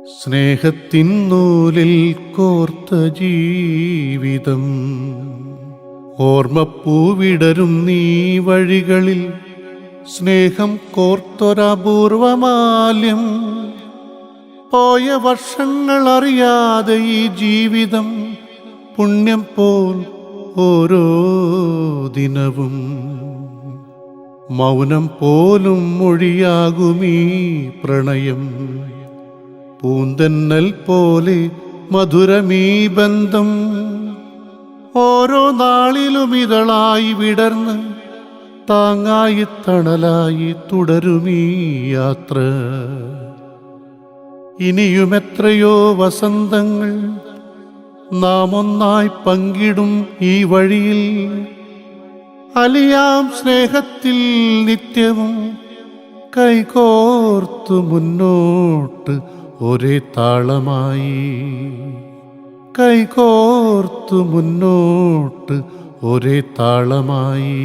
സ്നേഹത്തിൻ നൂലിൽ കോർത്ത ജീവിതം, ഓർമ്മപ്പൂവിടരും നീ വഴികളിൽ സ്നേഹം കോർത്തൊരപൂർവമാല്യം. പോയ വർഷങ്ങൾ അറിയാതെ ഈ ജീവിതം പുണ്യം പോൽ ഓരോ ദിനവും. മൗനം പോലും മൊഴിയാകുമീ പ്രണയം, പൂന്തന്നൽ പോലെ മധുരമീ ബന്ധം. ഓരോ നാളിലും ഇതളായി വിടർന്ന് താങ്ങായി തണലായി തുടരുമീ യാത്ര. ഇനിയും എത്രയോ വസന്തങ്ങൾ നാം ഒന്നായി പങ്കിടും ഈ വഴിയിൽ. അലിയാം സ്നേഹത്തിൽ നിത്യവും കൈകോർത്തു മുന്നോട്ട് ഒരേ താളമായി. കൈകോർത്തു മുന്നോട്ട് ഒരേ താളമായി.